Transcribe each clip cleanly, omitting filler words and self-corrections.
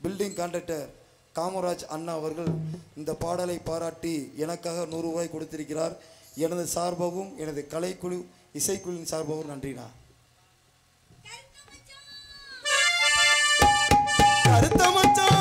Building contractor Kamaraj அண்ணா அவர்கள் இந்த பாடலை பாராட்டி எனக்காக 100 ரூபாய் கொடுத்திருக்கிறார். எனது சார்பாகவும் எனது கலைக்குழு இசைக்குழுவின் சார்பாகவும் நன்றினா. கருத்த மச்சான்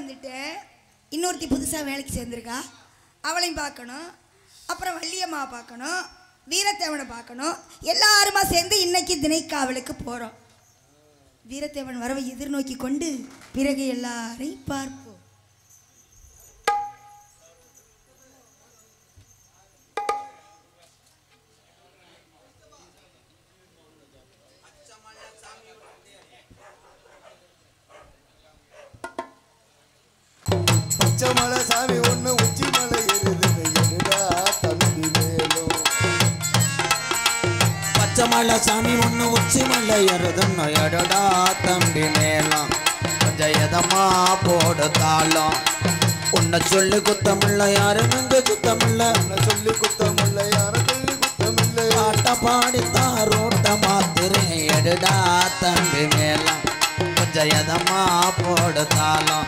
வந்துட்டேன். இன்னொருத்தி புதுசாக வேலைக்கு சேர்ந்துருக்கா, அவளையும் பார்க்கணும். அப்புறம் வள்ளியம்மா பார்க்கணும், வீரத்தேவனை பார்க்கணும். எல்லாருமா சேர்ந்து இன்னைக்கு திணைக்காவலுக்கு போகிறோம். வீரத்தேவன் வரவை எதிர்நோக்கி கொண்டு பிறகு எல்லாரையும் பார்ப்போம். பச்சமலை சாமி ஒண்ணு உச்சி மலை ஏறுதுன்னு எடுடா தம்பி மேலும். பச்சமலை சாமி ஒண்ணு உச்சி மலை ஏறுதுன்னு எடுடா தம்பி மேலும். கொஞ்சம் எதமா போடுத்தாலும் உன்னை சொல்லி குத்தமில்ல யாரும் இங்கு குத்தமில்ல. உன்னை சொல்லி குத்தமில்ல யாரும் சொல்லி குத்தமில்லை. பாட்ட பாடித்தான் ரோட்ட மாத்திரேன் எடுடா தம்பி மேலும். கொஞ்சம் எதமா போடுத்தாலும்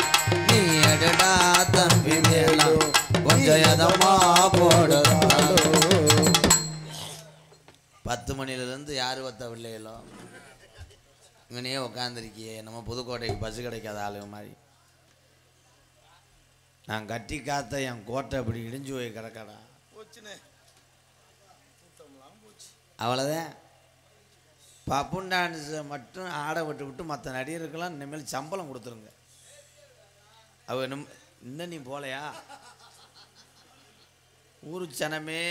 நீ எடுடா தம்பி மேலும். கொஞ்சம் எதமா போடுத்தாலும். 10 மணிலேருந்து யார் வத்த பிள்ளைகளோ இங்கனே உட்காந்துருக்கியே. நம்ம புதுக்கோட்டைக்கு பஸ் கிடைக்காத ஆளுங்க மாதிரி. நான் கட்டி காத்த என் கோட்டை அப்படி இடிஞ்சு போய் கிடக்கடா. அவ்வளோதான். பப்புன் டான்ஸை மட்டும் ஆட விட்டு விட்டு மற்ற நடிகருக்கெல்லாம் இனிமேல் சம்பளம் கொடுத்துருங்க. அவ இன்னும் நீ போலையா? ஊரு சனமே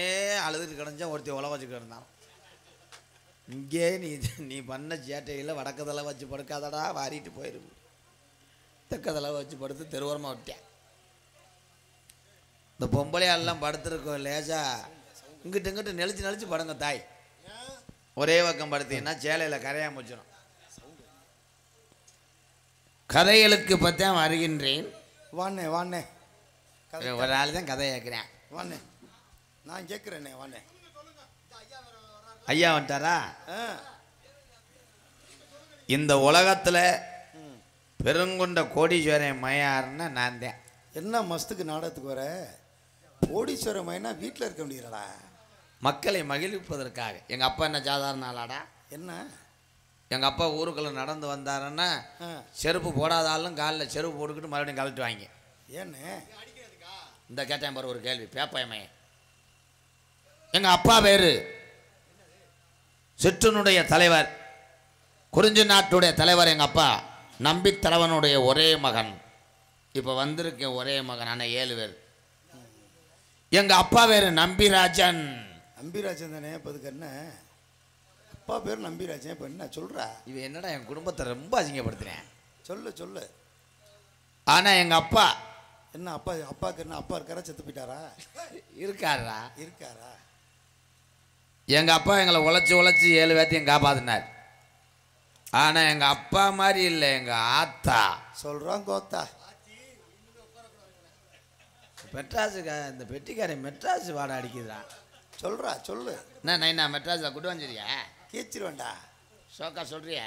அழுதுட்டு கிடந்தா ஒருத்தி உழ வச்சு கிடந்தான். இங்கே நீ பண்ண சேட்டையில் வடக்கதலை வச்சு படுக்காதடா, வாரிட்டு போயிருக்கு. தெக்கதலை வச்சு படுத்து தெருவோரமாக விட்டேன். இந்த பொம்பளையாலெல்லாம் படுத்துருக்கோம் லேசா இங்கிட்டு இங்கிட்டு நெளிச்சு நெளிச்சு படுங்க தாய். ஒரே பக்கம் படுத்தீங்கன்னா சேலையில் கரையாம வச்சிடும். கதைகளுக்கு பற்றியும் வருகின்றேன். வாண்ணே வாண்ணே. ஒரு ஆள் தான் கதை கேட்குறேன். வாண்ணே நான் கேட்குறேண்ணே. வாண்ணே ஐயா வந்துட்டாரா? இந்த உலகத்தில் பெருங்கொண்ட கோடீஸ்வரன் மையாருன்னா நான் தான். என்ன மஸ்துக்கு நாடகத்துக்கு வர? கோடீஸ்வர மையனா வீட்டில் இருக்க முடியலடா. மக்களை மகிழ்விப்பதற்காக. எங்கள் அப்பா என்ன சாதாரண ஆளாடா? என்ன எங்கள் அப்பா ஊருக்குள்ளே நடந்து வந்தாருன்னா செருப்பு போடாதாலும் காலில் செருப்பு போட்டுக்கிட்டு மறுபடியும் கழட்டு வாங்க. ஏன்னு இந்த கேட்டேன் பாரு ஒரு கேள்வி பேப்பாயமையன். எங்கள் அப்பா பேர் சிற்றனுடைய தலைவர், குறிஞ்சி நாட்டுடைய தலைவர். எங்கள் அப்பா நம்பி தலைவனுடைய ஒரே மகன். இப்போ வந்திருக்கேன் ஒரே மகன். ஆனால் 7 பேர். எங்கள் அப்பா பேர் நம்பிராஜன். நம்பிராஜன் தானே? இப்போ அதுக்கு என்ன? அப்பா பேர் நம்பிராஜன். இப்போ என்ன சொல்கிறா? இவன் என்னடா என் குடும்பத்தை ரொம்ப அசிங்கப்படுத்துறேன். சொல்லு சொல்லு. ஆனால் எங்கள் அப்பா என்ன அப்பாவுக்கு என்ன? அப்பா இருக்காரா? செத்து போயிட்டாரா? இருக்காரா? இருக்காரா? எங்கள் அப்பா எங்களை உழைச்சி 7 பேர்த்தையும் காப்பாற்றினார். ஆனால் எங்கள் அப்பா மாதிரி இல்லை எங்கள் ஆத்தா. சொல்கிறான் கோத்தா. மெட்ராஸுக்கா இந்த பெட்டிக்காரன் மெட்ராஸ் வாடை அடிக்குதுடா. சொல்கிறா சொல்லு. என்ன மெட்ராஸில் குட்டு வந்துறியா? கேச்சிருவேண்டா. ஷோக்கா சொல்கிறியா?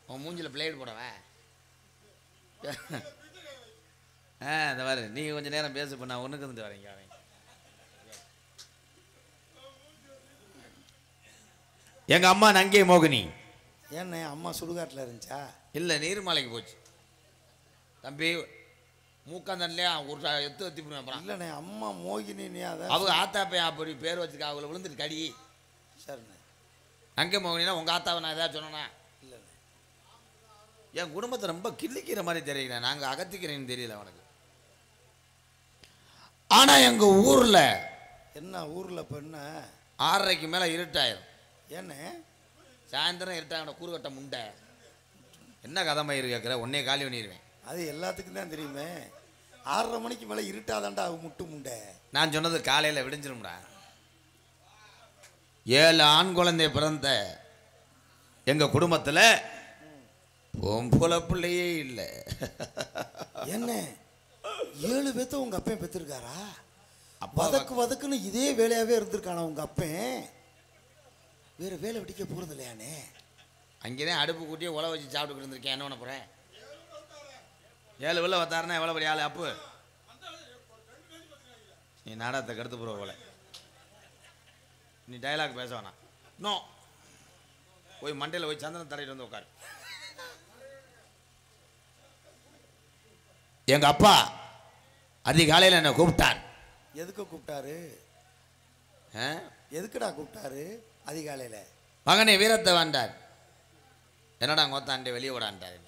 உன் மூஞ்சில் பிளேடு போடவன். இந்த மாதிரி நீங்கள் கொஞ்சம் நேரம் பேச பண்ண ஒன்றுக்கு இருந்து வரீங்க. அவன் எங்கள் அம்மா நங்கை மோகினி. ஏண்ணே அம்மா சுடுகாட்டில் இருந்துச்சா? இல்லை நீர்மலைக்கு போச்சு தம்பி. மூக்காந்தன்லையா ஒரு எத்து எத்தி போடுவேன். அப்புறம் இல்லைண்ணே அம்மா மோகினி. நீ அதை அவங்க ஆத்தாப்பையன் அப்படி பேர் வச்சுருக்கா. அவளை விழுந்துட்டு கடி. சரிண்ணே. நங்கை மோகினா உங்கள் ஆத்தாவை நான் ஏதாவது சொன்னேன்னா? இல்லைண்ணே. என் குடும்பத்தை ரொம்ப கிள்ளிக்கிற மாதிரி தெரியல. நாங்கள் அகத்திக்கிறேன்னு தெரியல அவனுக்கு. ஆனால் எங்கள் ஊரில் என்ன ஊரில் இப்போ என்ன 6:30க்கு மேலே இருட்டாயிரும். ஏண்ணே? சாயந்தரம் இருட்டாங்க கூறுகட்ட முண்டை. என்ன கதை மயிறு கேட்குற? உன்னே காலி பண்ணிடுவேன். அது எல்லாத்துக்கும் தான் தெரியுமே. 6:30 மணிக்கு மேலே இருட்டாதான்டா முட்டு முண்டை. நான் சொன்னது காலையில் விடிஞ்சிரும்டா. 7 ஆண் குழந்தை பிறந்த எங்கள் குடும்பத்தில் பொம்பளை பிள்ளையே இல்லை. என்ன 7 பேர்த்த உங்கள் அப்பன் பெற்றிருக்காரா? வதக்குன்னு இதே வேலையாகவே இருந்திருக்கானா உங்கள் அப்பன்? வேறு வேலை வெடிக்க போகிறது இல்லையானே? அங்கேதான் அடுப்பு கூட்டியே உழ வச்சு சாப்பிட்டுக்கிட்டு இருந்திருக்கேன். என்ன பண்ண போகிறேன்? 7 வெள்ள வத்தாருன்னா எவ்வளோ பெரிய ஆள் அப்பு. நீ நாடகத்தை கெடுத்து போகிற போல. நீ டைலாக் பேச வேணாம். நோ போய் மண்டையில் போய் சந்தனம் தரையிட்டு வந்து உட்காரு. எங்க அப்பா அதிகாலையில் என்னை கூப்பிட்டார். எதுக்கு கூப்பிட்டாரு? ஆ? எதுக்குடா கூப்பிட்டாரு அதிகாலையில்? மகனே வீரத்தை வேண்டார். என்னடா கோத்தாண்டே வெளியே விடான்ட்டார்.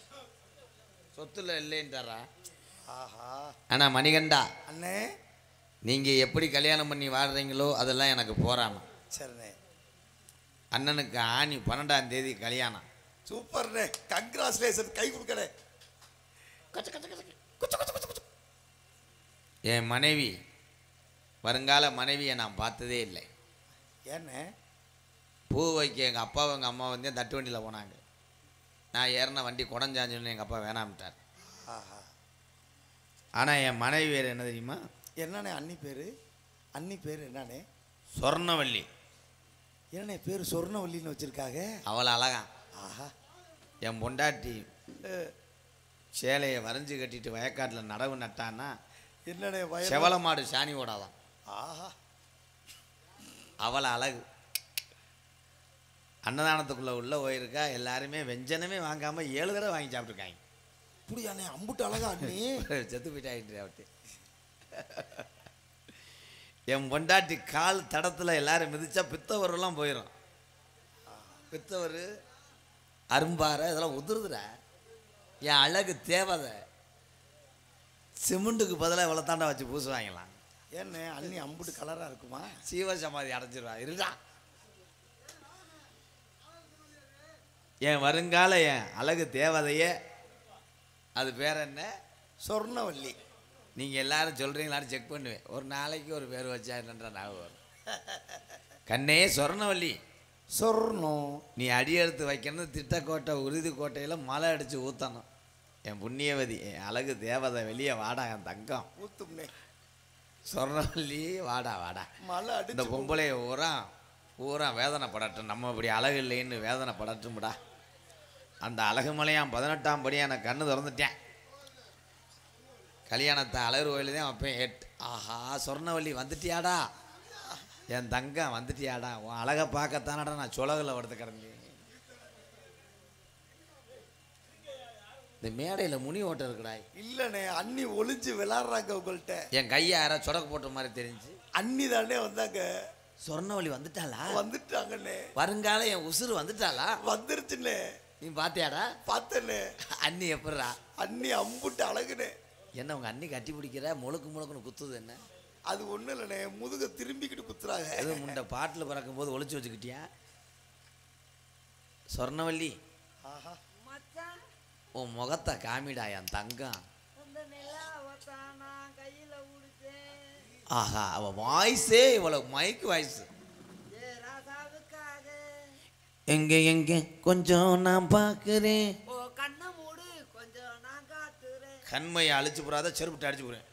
சொத்துல இல்லைன்றாரா? ஆஹா. ஆனா மணிகண்டா அண்ணே, நீங்க எப்படி கல்யாணம் பண்ணி வாழ்றீங்களோ அதெல்லாம் எனக்கு போறாம. சரிண்ணே. அண்ணனுக்கு ஆணி 12ஆம் தேதி கல்யாணம். சூப்பர்ண்ணே, கங்க்ராச்சுலேஷன். கை கொடுக்கணே. என் மனைவி, வருங்கால மனைவியை நான் பார்த்ததே இல்லை. ஏண்ணே? பூ வைக்க எங்கள் அப்பாவும் எங்கள் அம்மா வந்து தட்டு வண்டியில் போனாங்க. நான் ஏறின வண்டி குடஞ்சாஞ்சுன்னு எங்கள் அப்பா வேணாமிட்டார். ஆஹா. ஆனால் என் மனைவி பேர் என்ன தெரியுமா? என்னண்ணே அண்ணி பேர்? அண்ணி பேர் என்னண்ணே? சொர்ணவல்லி. என்னண்ணே பேர் சொர்ணவல்லின்னு வச்சுருக்காங்க? அவளை அழகா. ஆஹா. என் பொண்டாட்டி சேலையை வரைஞ்சி கட்டிட்டு வயக்காட்டில் நடவு நட்டான்னா என்னண்ணே செவல மாடு சாணி ஓடாதான். ஆஹா. அவளை அழகு. அன்னதானத்துக்குள்ளே உள்ளே போயிருக்கா. எல்லாருமே வெஞ்சனமே வாங்காமல் 7 தடவை வாங்கி சாப்பிட்ருக்காங்க. அப்படியாண்ணே? அம்புட்டு அழகா அண்ணி. செத்து போயிட்டாயிட்டு அவட்டு. என் பொண்டாட்டி கால் தடத்தில் எல்லாரும் மிதிச்சா பித்தவரெல்லாம் போயிடும். பித்தவர் அரும்பாறை இதெல்லாம் உதிருதுற. என் அழகு தேவதை. சிமெண்ட்டுக்கு பதிலாக இவ்வளோ தாண்டா வச்சு பூசுவாங்களாம். ஏண்ணே அண்ணி அம்புட்டு கலராக இருக்குமா? சீவ சமாதி அடைஞ்சிருவா. இருக்கா என் வருங்கால என் அழகு தேவதையே. அது பேர் என்ன? சொர்ணவல்லி. நீங்கள் எல்லாரும் சொல்கிறீங்களான்னு செக் பண்ணுவேன். ஒரு நாளைக்கு ஒரு பேர் வச்சா என்னன்ற ஞாபகம் வரும். கண்ணே சொர்ணவல்லி. சொர்ணம். நீ அடி எடுத்து வைக்கணும். திட்டக்கோட்டை உறுதி கோட்டையில் மழை அடித்து ஊற்றணும். என் புண்ணியவதி, என் அழகு தேவதை வெளியே வாடா. என் தங்கம் ஊத்தும்னே. சொர்ணவல்லி வாடா வாடா. மழை இந்த அடிச்சு பொம்பளை ஊரா வேதனைப்படட்டும். நம்ம இப்படி அழகு இல்லைன்னு வேதனைப்படட்டும்டா. அந்த அழகு மலையாம் 18ஆம் படியாக நான் கண்ணு திறந்துட்டேன். கல்யாணத்தை அழகு கோயில் தான் வைப்பேன். ஆஹா சொர்ணவல்லி வந்துட்டியாடா. என் தங்கம் வந்துட்டியாடா. உன் அழகை பார்க்கத்தானடா நான் சுலகில் படுத்து கிடந்தேன். இந்த மேடையில் முனி ஓட்டம் இருக்குடா. இல்லண்ணே, அண்ணி ஒளிஞ்சு விளாடுறாங்க உங்கள்கிட்ட. என் கையை யாரா சொடக்கு போட்ட மாதிரி தெரிஞ்சு. அண்ணி தானே வந்தாங்க. சொர்ணவல்லி வந்துட்டாளா? வந்துட்டாங்கண்ணே. வருங்கால என் உசுறு வந்துட்டாளா? வந்துருச்சுண்ணே. நீ பாத்தியாடா? பார்த்தண்ணே. அண்ணி எப்படிரா? அண்ணி அம்புட்டு அழகுண்ணே. என்ன உங்க அண்ணி கட்டி பிடிக்கிற? முழுக்குன்னு குத்துது என்ன? அது ஒன்றும் இல்லைண்ணே, முதுக திரும்பிக்கிட்டு குத்துறாங்க. எதுவும் முண்டை பாட்டில் பறக்கும் போது ஒளிச்சு வச்சுக்கிட்டியா? சொர்ணவல்லி, ஆஹா. உன் முகத்தை காமிடா என் தங்கம். ஆஹா அவ வாய்ஸே இவ்வளவு மைக்கு வாய்ஸ். எங்க எங்க கொஞ்சம் நான் பார்க்கிறேன். கண்மையை அழிச்சு போறாத, செருப்பிட்டு அடிச்சு போறேன்.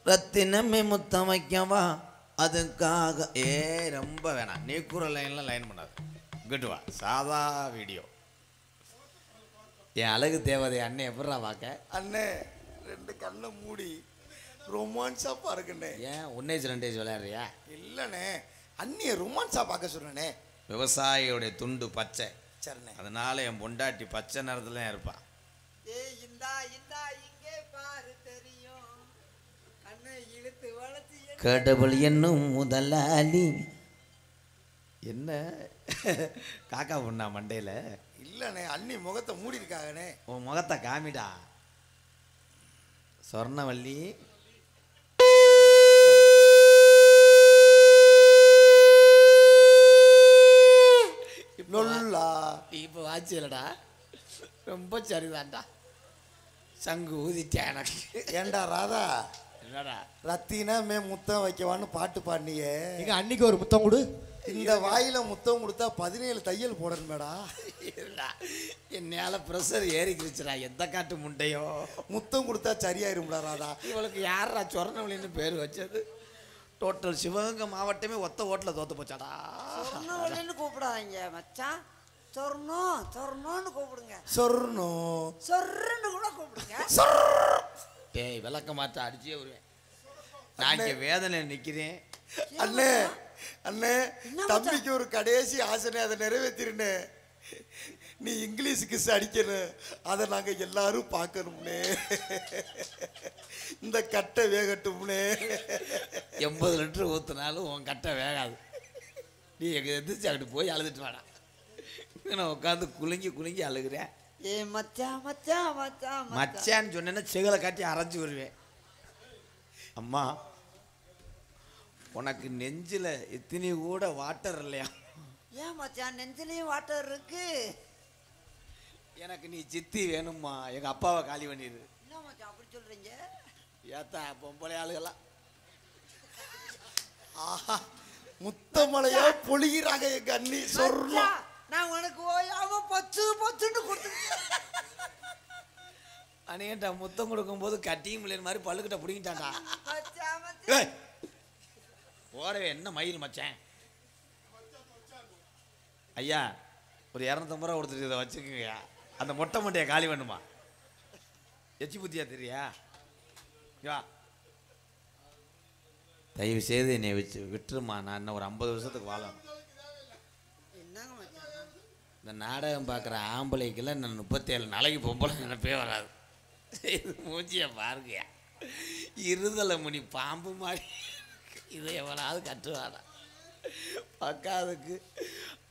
ரத்தினமே முத்தம் வைக்கவா அதுக்காக. ரொம்ப வேணாம். நீ கூற லைன்லாம் லைன் பண்ணாது. இங்கிட்டு வா, சாதா வீடியோ. என் அழகு தேவதை அண்ணே எப்படா பார்க்க? அண்ணே 2 கண்ணை மூடி ரொமான்ஸா பாருங்கண்ணே. ஏன் 1 விளையாடுறியா? இல்லைண்ணே, அண்ணியை ரொமான்ஸா பார்க்க சொல்றேனே. விவசாயியோடைய துண்டு பச்சை. சரிண்ணே. அதனால என் பொண்டாட்டி பச்சை நிறத்துல இருப்பான். கடவுள் என்னும் முதலாளி. என்ன காக்கா பொண்ணா மண்டையில? இல்லண்ணே, அண்ணி முகத்தை மூடி இருக்காங்கண்ணே. உன் முகத்தை காமிடா சொர்ணவல்லி. இப்போ வாட்சி இல்லடா. ரொம்ப சரிதான்டா. சங்கு ஊதிட்டேன் எனக்கு. ஏண்டா ராதா, என்னடா ரத்தினா முத்தம் வைக்கவான்னு பாட்டு பாடினியே. எங்க அன்னைக்கு ஒரு முத்தம் கொடு. இந்த வாயில முத்தம் கொடுத்தா 17 தையல் போடணுமேடா. என்னால ப்ரெஷர் ஏறிக்கிடுச்சுடா. எந்த காட்டு முண்டையோ. முத்தம் கொடுத்தா சரியாயிரும்டா ராதா. இவளுக்கு யாரா சொர்ணவல்லின்னு பேர் வச்சது? டோட்டல் சிவகங்கை மாவட்டமே ஒத்த ஓட்டில் தோத்து போச்சாடா. சொர்ணவல்லின்னு கூப்பிடாதீங்க மச்சான். சொர்ணோன்னு கூப்பிடுங்க. சொர்ணுன்னு கூட கூப்பிடுங்க. ஏய் விளக்க மாற்ற அடிச்சே வருவேன். நான் இங்கே வேதனை நிற்கிறேன். அண்ணே அண்ணே, தம்பிக்கு ஒரு கடைசி ஆசனை, அதை நிறைவேற்றிருந்தே. நீ இங்கிலீஷ் கிஸ் அடிக்கணும், அதை நாங்க எல்லாரும் பார்க்கணும்னே. இந்த கட்டை வேகட்டும்னே. 80 லிட்டர் ஊற்றினாலும் உன் கட்டை வேகாது. நீ எங்கே எந்திரிச்சு அங்கிட்டு போய் அழுதுட்டு வாடா. நான் உட்காந்து குலுங்கி குலுங்கி அழுகிறேன். ஏ மச்சான் மச்சான் மச்சான் மச்சான்னு சொன்னேன்னா செகலை காட்டி அரைச்சி வருவேன். அம்மா உனக்கு நெஞ்சில் இத்தனி கூட வாட்டர் இல்லையா? ஏன் மச்சான் நெஞ்சிலையும் வாட்டர் இருக்கு? எனக்கு நீ சித்தி வேணும்மா, எங்கள் அப்பாவை காலி பண்ணிடு. என்ன மச்சான் அப்படி சொல்றீங்க? ஏத்தா பொம்பளை ஆளுகள்லாம் ஆஹா, முத்தமலையா பொழிகிறாங்க எங்க அண்ணி. சொர்ணம், நான் உனக்கு ஓயாம பொச்சு பொச்சுன்னு கொடுத்துருக்கேன். அணியன்டா முத்தம் கொடுக்கும்போது கட்டியும் இல்லைன்னு மாதிரி பல்லுக்கிட்ட பிடிங்கிட்டான்டா. மச்சான் மச்சான் ஓடவே என்ன மயில் மச்சான். ஐயா ஒரு 250 ரூபா கொடுத்துட்டு இதை வச்சுக்கோங்க. அந்த மொட்டை மொட்டையை காலி வேணுமா? எச்சி புத்தியா தெரியா? தயவு செய்து என்னை வச்சு விட்டுருமா. நான் இன்னும் ஒரு 50 வருஷத்துக்கு வாழணும். என்னங்க மச்சான்? இந்த நாடகம் பார்க்குற ஆம்பளைக்கெல்லாம் நான் 37 நாளைக்கு பொம்பளை நினைப்பே வராது. இது மூச்சியை பாருங்கயா, இருதலை முனி பாம்பு மாதிரி. இதை எவனாவது கட்டுவாடா பக்காதுக்கு.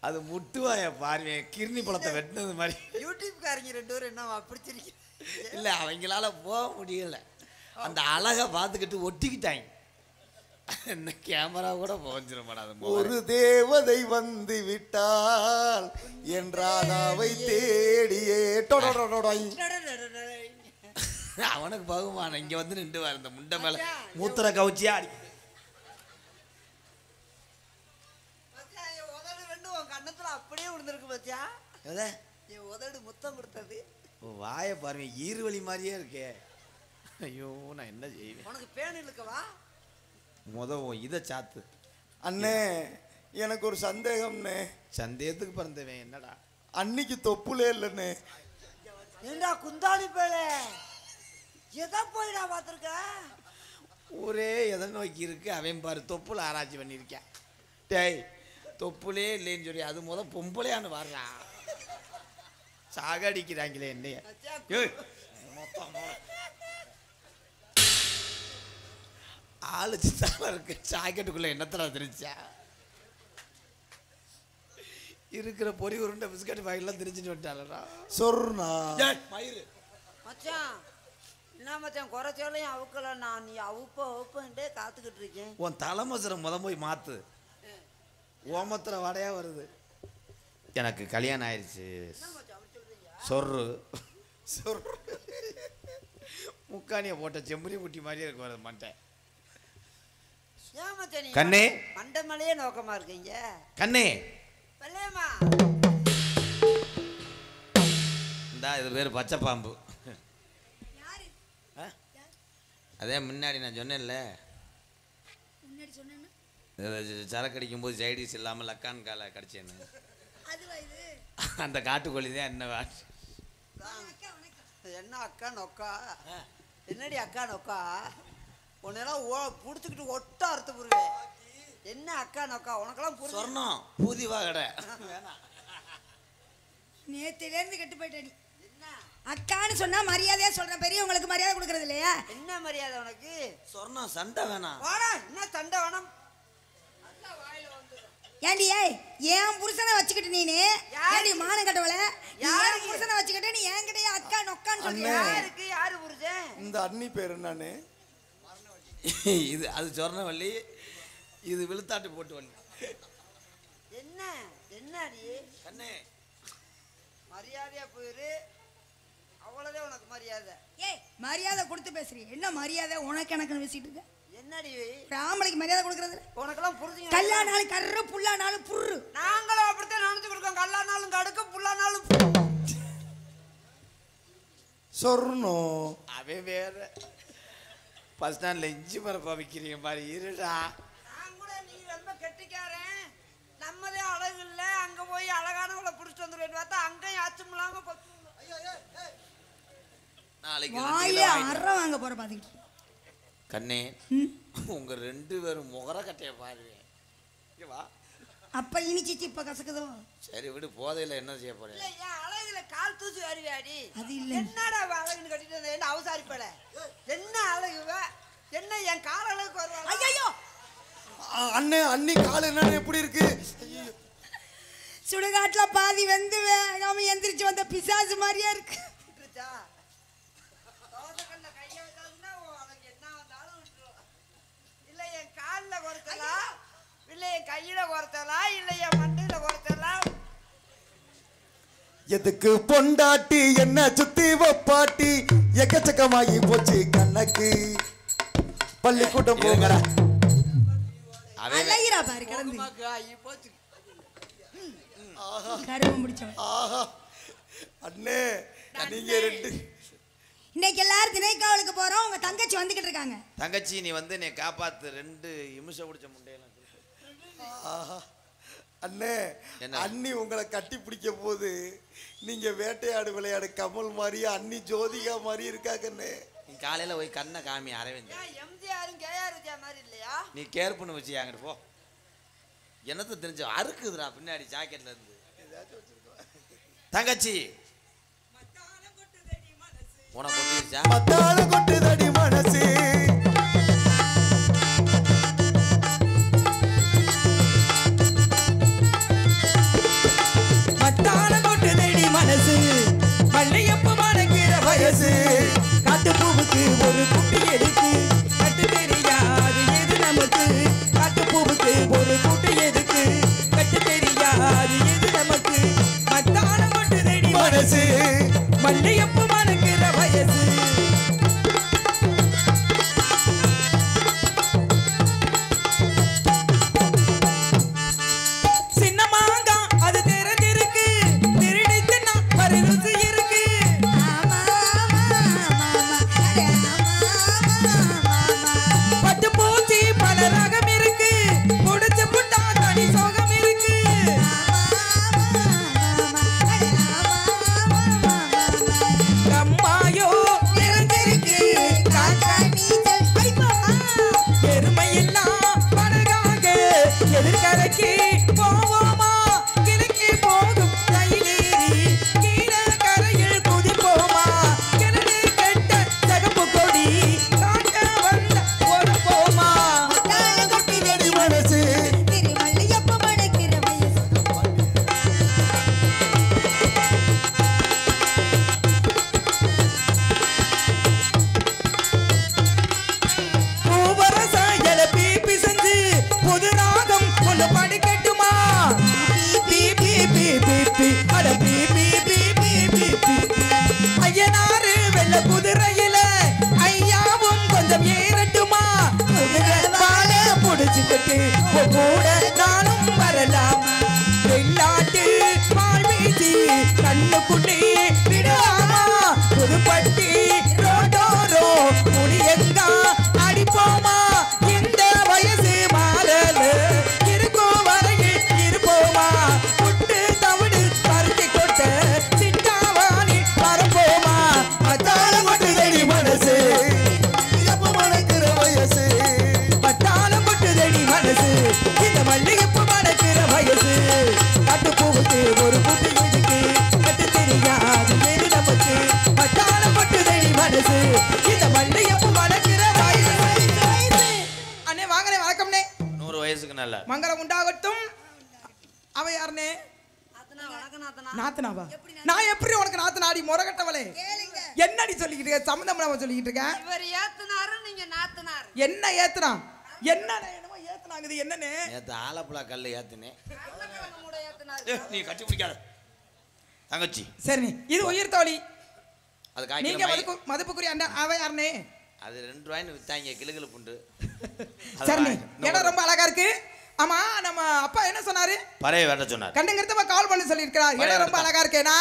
அது முட்டுவாய பாருவேன், கிருணி பழத்தை வெட்டினது மாதிரி. யூடியூப்காரங்க 2 பேரும் என்ன பிடிச்சிருக்கு? இல்லை அவங்களால போக முடியல. அந்த அழகை பார்த்துக்கிட்டு ஒட்டிக்கிட்டாங்க. என்ன கேமரா கூட போஞ்சிருமாடா. ஒரு தேவதை வந்து விட்டால் என்றால் அவை தேடியே அவனுக்கு பகுமானம் இங்க வந்து நின்று வர இந்த முண்டை மேல மூத்திர கவுச்சியா அடி. உதடு 2 உன் கண்ணத்துல அப்படியே விழுந்திருக்கு பத்தியா? என் உதடு முத்தம் கொடுத்தது. வாயை பாருங்க, ஈர்வழி மாதிரியே இருக்கே. ஐயோ நான் என்ன செய்வேன்? உனக்கு பேன் இழுக்கவா? உன் இதை சாத்து. அண்ணே, எனக்கு ஒரு சந்தேகம்ண்ணே. சந்தேகத்துக்கு பிறந்தவன் என்னடா? அன்னைக்கு தொப்புலே இல்லைண்ணே. ஏண்டா குந்தாணி பேலே, எதை போயிடா பார்த்துருக்க? ஊரே எதை நோக்கி இருக்கு. அவன் பாரு தொப்புல ஆராய்ச்சி பண்ணியிருக்கேன். டேய் தொப்புலே இல்லைன்னு சொல்லி அது பொம்பளையான்னு வர்றான். சாகடிக்கிறாங்களே என்னைய. ஆளு சித்தால இருக்கு. சாக்கெட்டுக்குள்ள என்னத்தடா தெரிச்சா? இருக்கிற பொறி உருண்டை பிஸ்கட் பாக்கெல்லாம் தெரிஞ்சுட்டு விட்டாளா? சொர்ணா மயிறு மச்சான் என்ன மச்சான் குறைச்சாலையும் அவுக்கல. நான் நீ அவுப்பன்ட்டே காத்துக்கிட்டு இருக்கேன். உன் தலைமசுரம் போய் மாத்து. ஓமத்துல வடையா வருது. எனக்கு கல்யாணம் ஆயிடுச்சு. சொர்ரு சொர்ரு முக்கானிய போட்ட செம்பரி குட்டி மாதிரியே இருக்கு வரது மண்டை. ஏன் மச்சான் நீ கண்ணே மண்டை மேலேயே நோக்கமா இருக்கீங்க? கண்ணே வெள்ளையம்மா, இந்தா இது பேர் பச்சை பாம்பு. அதே முன்னாடி நான் சொன்னேன்ல, சரக்கு அடிக்கும் போது சைடிஸ் இல்லாமல் லக்கான் காலை கடிச்சேன்னு. அந்த காட்டுக்கோழி தான் என்ன என்ன அக்கா நொக்கா? என்னடி அக்கா நொக்கா? உன்னெல்லாம் புடிச்சுக்கிட்டு ஒட்ட அறுத்து புரிவேன். என்ன அக்கா நொக்கா? உனக்கெல்லாம் சொர்ணம் பூதிவா கடை. நேத்தில இருந்து கெட்டு போயிட்டடி. அக்கான்னு சொன்னா மரியாதையா சொல்றேன். பெரியவங்களுக்கு மரியாதை கொடுக்கறது இல்லையா? என்ன மரியாதை உனக்கு? சொர்ணம் சண்டை வேணாம். வாடா, என்ன சண்டை வேணாம்? ஏண்டி ஏன் புருஷனை வச்சுக்கிட்டு நீனு ஏண்டி மானம் கட்டவள? யாரு புருஷனை வச்சுக்கிட்டு நீ என்கிட்டயே அக்கா நொக்கான்னு சொல்றியா? யாருக்கு யாரு புருஷன்? இந்த அண்ணி பேர் என்னன்னு? இது அது சொர்ணவள்ளி, இது விழுத்தாட்டு போட்டு வள்ளி. என்ன என்னடி கண்ணே மரியாதையா போயிரு. அவ்வளவுதான் உனக்கு மரியாதை. ஏய் மரியாதை கொடுத்து பேசுறீங்க. என்ன மரியாதை உனக்கு எனக்குன்னு பேசிட்டு இருக்க? என்னடி ஆம்பளைக்கு மரியாதை கொடுக்கறது? உனக்கெல்லாம் புரிஞ்சுங்க. கல்லானாலும் கர்ரு புல்லானாலும் புர்ரு. நாங்களும் அப்படித்தான் நினைச்சு கொடுக்கோம். கல்லானாலும் கடுக்க புல்லானாலும் சொர்ணம். அவன் வேற பஸ் ஸ்டாண்ட்ல இஞ்சி மரப்பா விற்கிறீங்க பாரு. இருடா நான் கூட நீ ரொம்ப கெட்டிக்காரன், நம்மதே அழகு இல்ல, அங்க போய் அழகானவளை புடிச்சிட்டு வந்துருவேன் பார்த்தா அங்கேயும் அச்சம் இல்லாம நாளைக்கு வாயில அற வாங்க போற பாத்துக்கிட்டு. கண்ணே உங்க 2 பேரும் முகர கட்டைய பாரு. வா அப்ப இனிச்சிச்சு இப்ப கசக்குதோ? சரி விடு, போதையில என்ன செய்ய போறேன்? இல்ல என் அழகுல கால் தூசி வருவியாடி. அது இல்ல. என்னடா அழகுன்னு கட்டிட்டு வந்த? என்ன அவசாரிப்பட? என்ன அழகு என்ன என் கால அளவுக்கு வருவாங்க? ஐயோ அண்ணே அண்ணி கால் என்ன எப்படி இருக்கு? சுடுகாட்டுல பாதி வந்து வேகாம எந்திரிச்சு வந்த பிசாசு மாதிரியா இருக்கு. இல்ல என் கால்ல குறைச்சலா, இல்ல என் கையில குறைச்சலா, இல்ல என் மண்டையில குறைச்சலா? எதுக்கு பொண்டாட்டி என்ன சுத்தி வப்பாட்டி எக்கச்சக்கமாகி போச்சு கண்ணக்கு. பள்ளிக்கூட்டம் போங்கடா. அலையிரா பாரு கிடந்து போச்சு. கருவம் முடிச்சவன். ஆஹா அண்ணே நீங்க ரெண்டு இன்னைக்கு எல்லாரும் திணைக்காவலுக்கு போறோம். உங்க தங்கச்சி வந்துகிட்டு இருக்காங்க. தங்கச்சி நீ வந்து நீ காப்பாத்து. 2 நிமிஷம் பிடிச்ச முண்டையெல்லாம். ஆஹா அண்ணே என்ன? அண்ணி உங்களை கட்டி பிடிக்க போது நீங்க வேட்டையாடு விளையாடு கமல் மாதிரி அண்ணி ஜோதிகா மாதிரி இருக்காங்கண்ணே. நீ காலையில போய் கண்ணை காமி அரவிந்த். எம்ஜிஆரும் கேஆர் விஜயா மாதிரி இல்லையா? நீ கேர் பண்ணி வச்சு அங்கிட்டு போ. என்னத்தை தெரிஞ்சு அறுக்குதுடா பின்னாடி ஜாக்கெட்ல இருந்து. தங்கச்சி உனக்கு கொட்டிருச்சா? மத்தால கொட்டுதடி மனசு. மத்தால கொட்டுதடி மனசு, மல்லையப்ப மணக்கிற வயசு. காட்டு பூவுக்கு ஒரு குட்டி எதுக்கு? கட்டு தெரியாது எது நமக்கு. காட்டு பூவுக்கு ஒரு குட்டி எதுக்கு? கட்டு தெரியாது எது நமக்கு. மத்தால கொட்டுதடி மனசு, மல்லையப்ப மணக்கிற வயசு. சின்ன மாங்கா அது தெரிஞ்சிருக்கு, திருடி தின்னா ஒரு ருசி இருக்கு. பட்டு பூச்சி பல ரகம் இருக்கு, முடிச்சு புட்டா தனி சோகம் இருக்கு. அம்மாயோ தெரிஞ்சிருக்கு, காக்கா நீச்சல் எருமையெல்லாம் படகாக எதிர்கரைக்கு போவோமா? கிழக்கு போகும் ரயிலேறி கீழே கரையில் குதிப்போமா? கிணறு கெட்ட சகப்பு கொடி காட்ட வந்த ஒரு போமா. கொட்டுதடி மனசு. மல்லையப்ப மணக்கிற வயசு. பூவரச இல பீப்பி செஞ்சு புது ராகம் ஒன்று படிக்கட்டுமா? பீ பீ பீ பீ பீ அட பீ பீ பீ பீ பீ பீ. ஐயனாரு வெள்ள குதிரையில ஐயாவும் கொஞ்சம் ஏறட்டுமா? குதிரை வாழ புடிச்சுக்கிட்டு உன் கூட நானும் வரலாம். வெள்ளாட்டு பால் வீசி கண்ணுக்குட்டி விடாமா? புதுப்பட்டி ரோட்டோரோ முடியங்கா அடிப்போமா? இந்த வயசு மாறல இருக்கும் வரையில் இருப்போமா? புட்டு தவிடு பருத்தி கொட்ட சிட்டாவாணி பரப்போமா? மத்தால கொட்டுதடி மனசு, எப்ப மணக்கிற வயசு. மத்தால கொட்டுதடி மனசு, இந்த மல்லிகைப்பூ மணக்கிற வயசு. காட்டு பூவுக்கு ஒரு கூட்டு இருக்கு, கட்டு தெரியாது எது நமக்கு. மத்தால கொட்டுதடி மனசு, இந்த மல்லிகைப்பூ மணக்கிற வயசு. அண்ணே வாங்கண்ணே, வணக்கம்ண்ணே. 100 வயசுக்கு நல்ல மங்களம் உண்டாகட்டும். அவ யாருண்ணே? நாத்தனாவா? நான் எப்படி உனக்கு நாத்தனாடி முறகட்டவளே? என்னடி சொல்லிக்கிட்டு இருக்க? சம்மந்தம் இல்லாம சொல்லிக்கிட்டு இருக்க? இவர் ஏத்துனாரு, நீங்க நாத்துனாரு. என்ன ஏத்துனா? என்னண்ணே என்னமோ ஏத்துனாங்குது என்னண்ணே? நேற்று ஆலப்புழா கல் ஏத்துனே. உருளைக்கிழங்கு மூடை ஏத்துனாரு. நீ கட்டி பிடிக்காத தங்கச்சி. சரி, இது உயிர் தோழி. அது நீங்க காய்க்கிற மதிப்புக்குரிய அண்ணா அவ யாருண்ணே? அது 2 ரூபாய்னு வித்தாங்க கிளுகிளு புண்டு. சரி, இடம் ரொம்ப அழகா இருக்கு. ஆமா, நம்ம அப்பா என்ன சொன்னாரு? பறைய வேட்ட சொன்னார். கண்டுங்கிறத கால் பண்ணி சொல்லியிருக்கிறார். இடம் ரொம்ப அழகா இருக்கேனா?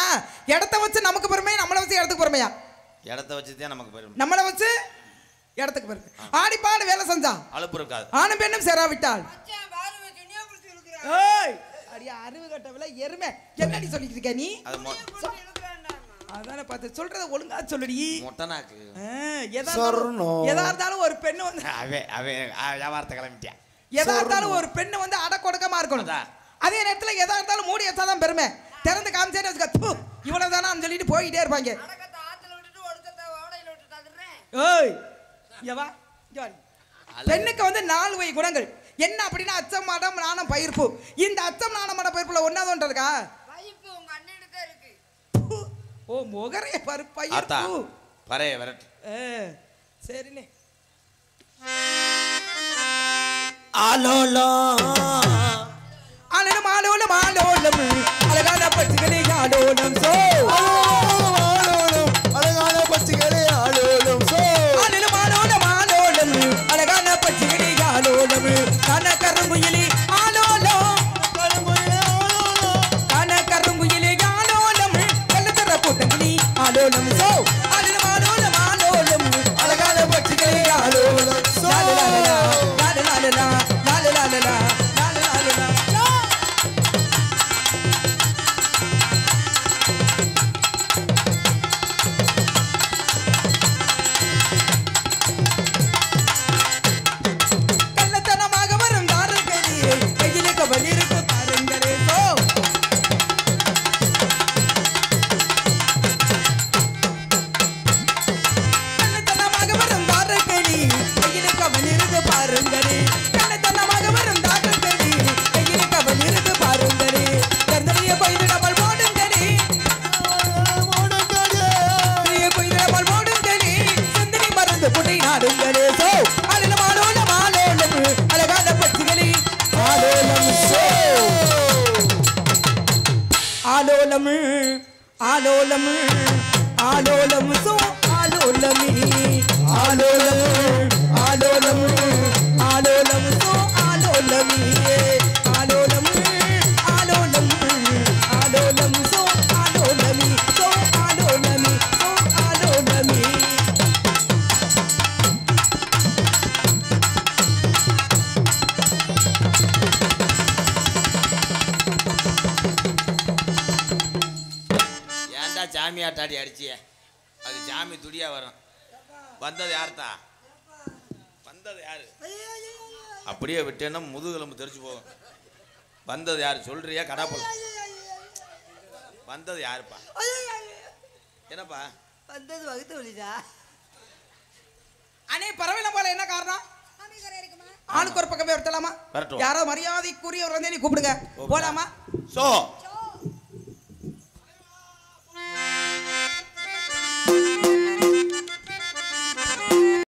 இடத்த வச்சு நமக்கு பெருமை, நம்மளை வச்சு இடத்துக்கு பெருமையா? இடத்த வச்சுதான் நமக்கு பெருமை. நம்மளை வச்சு இடத்துக்கு பெருமை. ஆடி பாடு வேலை செஞ்சா அலுப்பு இருக்காது. ஆணும் பெண்ணும் சேராவிட்டால். மச்சான் பாரு துணியா புடிச்சு இழுக்குறான். ஏய், அடியா அறிவு கட்டவில்லை எருமை. என்னடி சொல்லிட்டு இருக்க நீ? அது அதானே பார்த்து சொல்றத ஒழுங்கா சொல்லுடி. மொட்டனாக்கு எதா சொர்ணம். இருந்தாலும் ஒரு பெண்ணு வந்து அவன் வியாபாரத்தை கிளம்பிட்டியா? எதா இருந்தாலும் ஒரு பெண்ணு வந்து அடக்கொடுக்கமா இருக்கணும். அதான். அதே நேரத்துல எதா இருந்தாலும் மூடி வச்சாதான் பெருமை. திறந்து காமிச்சேன்னு வச்சுக்க இவ்வளவு தானான்னு சொல்லிட்டு போயிட்டே இருப்பாங்க. ஏய் இங்க வா இங்க வா. பெண்ணுக்கு வந்து 4 வகை குணங்கள் என்ன அப்படின்னா அச்சம் மடம் நாணம் பயிர்ப்பு. இந்த அச்சம் நாணம் மடம் பயிர்ப்புல ஒன்னாவது இருக்கா? பயிர்ப்பு உங்க அண்ணனுக்கு தான் இருக்கு. ஓ முகரே பயிர்ப்பு பறைய வரட்டு. சரிண்ணே. ஆலோலம் ஆலோலம் ஆலோலம் ஆலோலம் அழகான பச்சுகளே ஆலோலம் சோ ஆலோலம் அழகான பச்சுகளே ஆலோலம் சோ ஆலோலம் ஆலோலம் ஆலோலம் அழகான பச்சுகளே ஆலோலம் கன கருங்குயிலே ஆலோலம் கன கருங்குயிலே ஆலோலம் கள்ளத்தர கூட்டங்களே ஆலோலம் சோ ஆலோலம் ஆலோலம் ஆலோலம் அழகான பச்சுகளே ஆலோலம் சோ லாலலா லாலலா லாலலா லாலலா கள்ளத்தனமாக வரும் தாரங்களே கையிலே கவல் இருக்கு பாருங்களே சோ கள்ளத்தனமாக வரும் தாரங்களே கையிலே கவல் இருக்கு பாருங்களே கள்ளத்தனமாக வரும் தாரங்களே கையிலே கவல் இருக்கு பாருங்களே தந்தனிய போய்விடாமல் போடுங்களே போய்விடாமல் போடுங்களே சிந்தனை மறந்து புட்டை நாடுங்களே சோ ஆலோலம் ஆலோலம் ஆலோலம் அழகான பச்சுகளே ஆலோலம் சோ ஆலோலம் ஆலோலம் ஆலோலம் சோ ஆலோலமி ஆலோலம் ஆலோலம் ஆலோலம் சோ ஆலோலமி ஆலோலம் ஆலோலம் ஆலோலம் சோ ஆலோலமி சோ ஆலோலமி சோ ஆலோலமி ஏன்டா சாமியாட்டாடி அடிச்சிய? அது சாமி துடியா வரும். வந்தது யார்த்தா? வந்தது யாரு? அப்படியே விட்டேன்னா முதுகெலும்பு தெரிச்சு போகும். வந்தது யாரு சொல்றியா? கடாப்பல் வந்தது யாருப்பா? என்னப்பா வந்தது வகுத்து வலிதா. அண்ணே பரவாயில்ல போல என்ன காரணம்? ஆளுக்கு ஒரு பக்கமே வரலாமா? வரட்டும். யாரோ மரியாதைக்குரியவர் வந்து நீ கூப்பிடுங்க போலாமா? சோ